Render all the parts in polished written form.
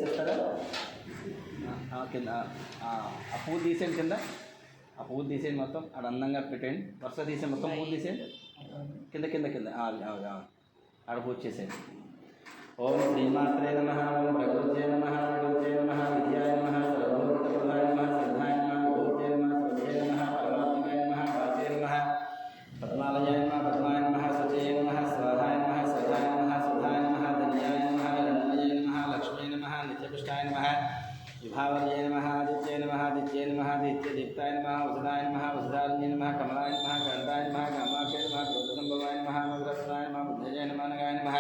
తీసేస్తారా? కింద ఆ పువ్వు తీసేయండి, కింద ఆ పువ్వు తీసేయండి, మొత్తం ఆడ అందంగా పెట్టేయండి. వరుస తీసేయండి, మొత్తం పువ్వు తీసేయండి, కింద కింద కింద ఆడ పూజ చేసేయండి. ఓం శ్రీమాత్రే నమః, ఓం ప్రకృతే నమః, ప్రకృతే నమః, విద్యాయ నమః, సర్వభూతప్రభాయ నమః, సిద్ధాయ నమః, విభూతే నమః, ప్రభే నమః, పరమాత్మకాయ నమః, వాచే నమః, పద్మాలయాయ నమః, పద్మాయ నమః, సచే నమః, స్వాహాయ నమః, సదాయ నమః, సుధాయ నమః, ధన్యాయ నమః, రణమయ నమః, లక్ష్మీ నమః, నిత్యపుష్టాయ నమః, విభావర్యే నమః, ఆదిత్యే నమః, ఆదిత్యే నమః, దీప్తాయ నమః, వసుధాయ నమః, వసుధారణ్యే నమః, కమలాయ నమః, కాంతాయ నమః, కామాక్షే నమః, క్రోధసంభవాయ నమః, నవరత్నాయ నమః, బుద్ధజయ నమః, నగాయ నమః,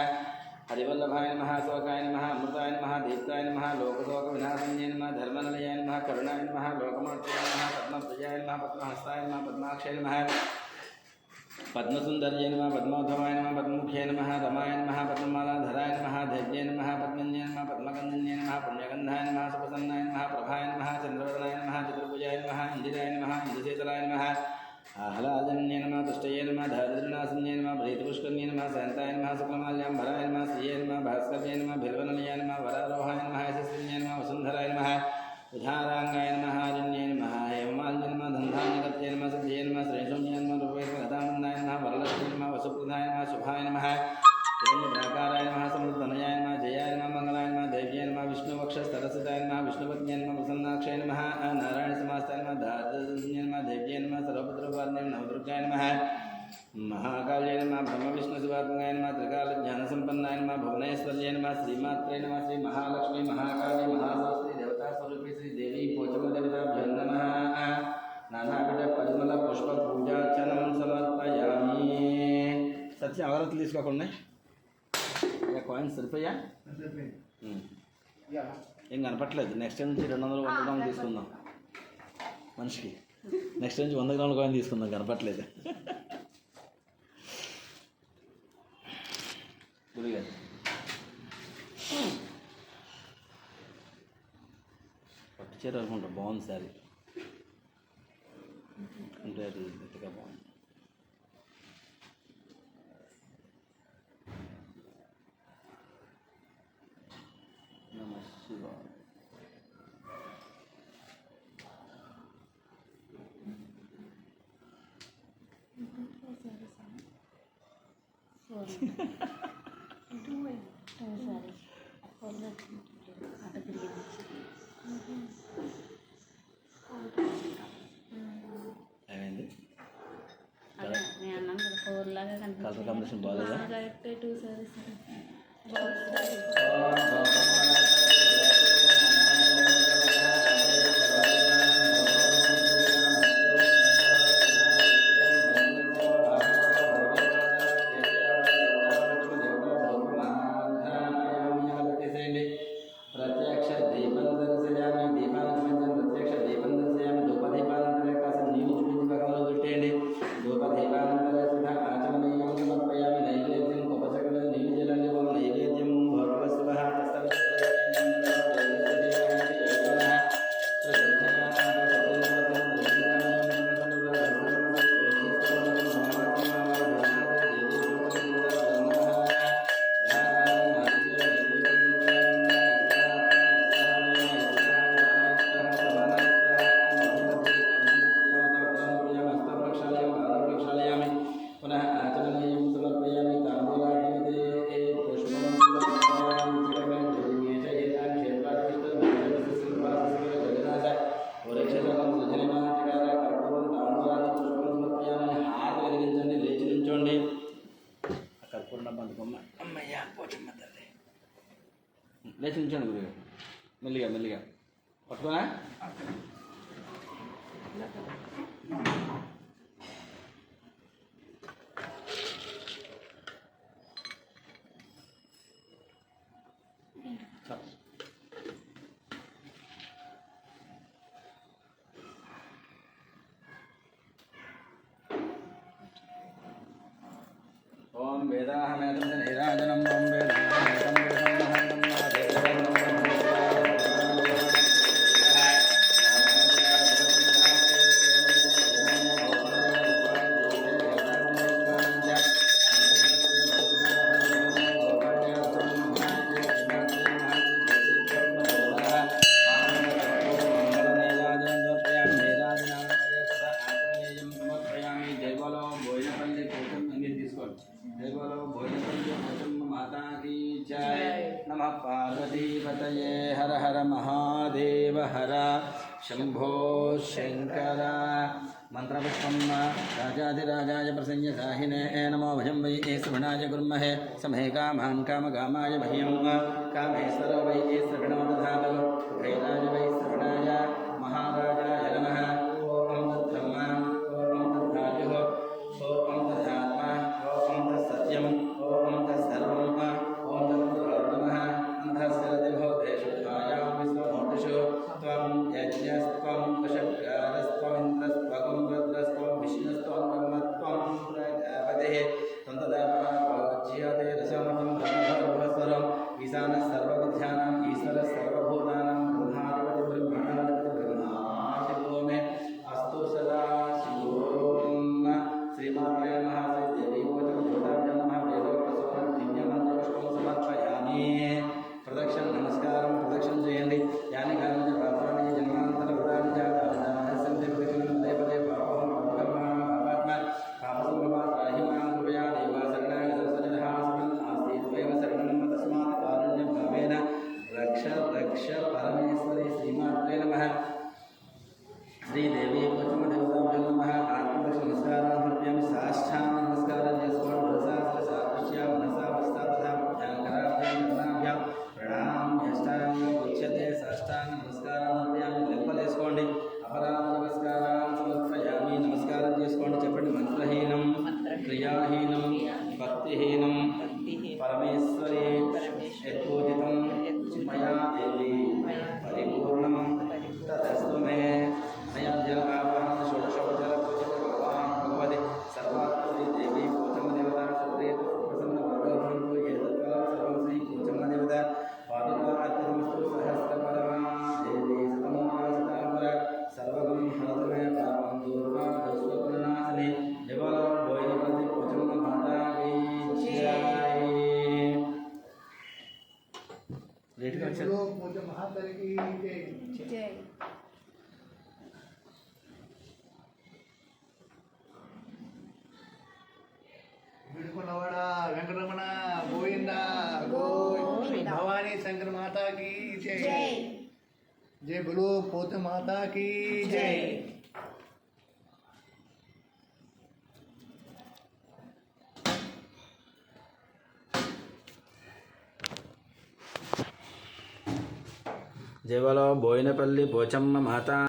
హరివల్లభాయ నమః, శోకాయ నమః, అమృతాయ నమః, దీప్తాయ నమః, లోకశోక వినాశన్యే నమః, ధర్మనిలయాయ నమః, కరుణాయ నమః, లోకమాత్రే నమః, పద్మప్రజాయ నమః, పద్మహస్తాయ నమః, పద్మాక్షయ నమః, పద్మసుందర్యే నమః, పద్మోద్ధవాయ నమః, పద్మముఖ్యే నమః, రమాయ నమః, పద్మమాలాధరాయ నమః, ధైర్యే నమః, పద్మన్యే నమః, పద్మగంధన్యే నమః, పుణ్యగంధాయ నమః, సుప్రసన్నాయ నమః, ప్రభాయ నమః, చంద్రవదనాయ నమః, చతుర్భుజాయ నమః, ఇందిరాయ నమః, ఇందుశీతలాయ నమః, ఆహ్లాదన్యే నమః, తుష్టయే నమః, దారిద్ర్యనాశన్యే నమః, ప్రీతిపుష్కర్యే నమః, శాంతాయ నమః, శుక్లమాల్యాంబరాయ నమః, శ్రీయే నమః, భాస్కర్యే నమః, బిల్వనలయాయ నమః, వరారోహాయ నమః, యశస్విన్యే నమః, వసుంధరాయ నమః, ఉదారాంగాయ నమః, ఆదిన్యే నమః, హేమమాల్య నమః, దంధాన్యకర్త్యే నమః, సిద్ధ్యే నమః, శ్రేషున్యే నమః, రూపేర్మగతానందాయ నమః, వరలక్ష్మీ నమః, వసుప్రదాయ నమః, శుభాయ నమః, హిరణ్యప్రాకారాయ నమః, సమృద్ధనయాయ నమః, జయాయ నమః, మంగళాయ నమః, దైవ్యే నమః, విష్ణువక్షస్థలసితాయ నమః, విష్ణుపత్న్యే నమః, ప్రసన్నాక్షయ నమః, నారాయణ సమాస్తాయ నమః, దారిద్ర్యే నమః, దైవ్యే నమః, సర్వపుత్రపార్ణ్యే నవదుర్గాయ నమః, మహాకాళ్యే నమః, బ్రహ్మవిష్ణుశివాత్మకాయ నమః, త్రికాలజ్ఞానసంపన్నాయ నమః, భువనేశ్వర్యే నమః, శ్రీమాత్రే నమః, శ్రీ మహాలక్ష్మీ మహాకాళీ మహాసరస్వతి దేవతా స్వరూపి శ్రీ దేవి పోచమదేవతాభ్యో నమః. నానావిధ పరిమళ పుష్ప పూజార్చనం సమర్పయామి. సత్యం అగరత్తులు తీసుకోకుండా కాయిన్స్ సరిపోయా? ఏం కనపట్లేదు. నెక్స్ట్ నుంచి 200 గ్రాములు తీసుకుందాం మనిషికి. నెక్స్ట్ నుంచి 100 గ్రాముల కాయిన్ తీసుకుందాం, కనపట్లేదు. గుడిగారు పట్టు చీర అనుకుంటా, బాగుంది శారీ అంటే అది గట్టిగా బాగుంది. నమ శివాయ. ఏమైంది? కలర్ కాంబినేషన్ బాగాలేదా? ప్రత్యక్ష దీపం దర్శయామి, దీపాన్ని ప్రత్యక్ష దీపం దర్శయామి, ధూపదీపానంతరే కాస్త నీళ్ళు చూపించి పక్కన పెట్టేయండి. ధూపదీపానంతరే సుధ ఆచమనీయం సమర్పయామి. నైవేద్యం ఉపచక్ర నీళ్ళు జలండి. ఓం నైవేద్యం భగవశివ లేచి ఉంచండి గురువు. మెల్లిగా మెల్లిగా పట్టుకోనా? ఓం వేదాహమేతం నీరాజనం ఓం వేదాహమేతం पतये हर हर महादेव हर शंभो शंकर मंत्रपुष्पं राजाधिराजाय प्रसन्नसाहिने नमो भजं वै श्रवणाय कुर्महे समे कामान् कामकामाय मह्यं कामेश्वरो वै श्रवणो दधातु भैराज वै श्रवणाय महाराजाय नमः ओम तद्ब्रह्म ओम तद्धातुः ओम तदात्मा ओम तत्सत्यम् ओम तत्सर्वम् ओम तत्पुरुषोत्तमः अन्धस्यरतिभूतेषु त्वायां विश्वमूर्तिषु त्वं यज्ञस्त्वं वशकारस्त्वमिन्द्रस्त्वं रुद्रस्त्वं विष्णुस्त्वं ब्रह्मत्वं प्रजापतिः त्वं तदापूज्यते दशमं ब्रह्मस्वरम् ईशानः सर्वविद्यानाम् ईश्वरः सर्वभूतानां ब्रह्माधिपति ब्रह्मादिपो मे अस्तु सदा शिवों श्रीमात्रे नमः देवी पूजनं नमः वेदोक्तसोमं दिव्यमन्त्रपुष्पं समर्पयामि प्रदक्षिण नमस्कारं प्रदक्षिण చేయండి यानि कानि पापानि जन्मान्तरकृतानि च सन्ति प्रतिदिनं पदे पदे पापं पापकर्माणं पापात्मा पापसम्भवात् त्राहि मां कृपया देवा शरणाय सरस्वतीः नास्ति त्वमेव शरणं तस्मात् कारुण्यभावेन रक्ष रक्ष परमेश्वरी श्रीमात्रे नमः श्रीदेवी पूजनदेवताभ्यो नमः आत्मदक्ष नमस्कारान् समर्पयामि साष्टांग नमस्कारान् చేసుకోండి सहस्रसादृश्यां मनसा वस्ता तथा भ्यां प्रणाम अष्टांग उच्यते साष्टांग नमस्कारान् समर्पयामि లెంపలేసుకోండి అపరాధ నమస్కారాन् సమర్పయామి నమస్కారం చేసుకోండి చెప్పండి మంత్రహీనం క్రియాహీనం భక్తిహీనం పరమేశ్వరి యత్పూజితం మయా దేవి పరిపూర్ణం తదస్తు మే मया जलावाहन षोडशोपचार पूजित भगवान् भगवती सर्वात्मश्री देवी पूजनदेवता श्री प्रसन्न भगवन्तु एतत्फलं सर्वं श्री पूजनदेवता पादुका अत्यमस्तु सहस्रपरमा देवी शतमोऽशताम्बर सर्वगं हरतु मे पापं दूर्वां दुष्टपुरनाशने देवलो बोयिनपति पूजन माता की जय लेट कर चलो पूजन महातारी की जय विड़कुनवाड़ा वेंकटरमण गोविंदा गोविंद भवानी शंकर माता की जय जय बोलो पोत माता की जय జయవలో బోయినపల్లి పోచమ్మ మాత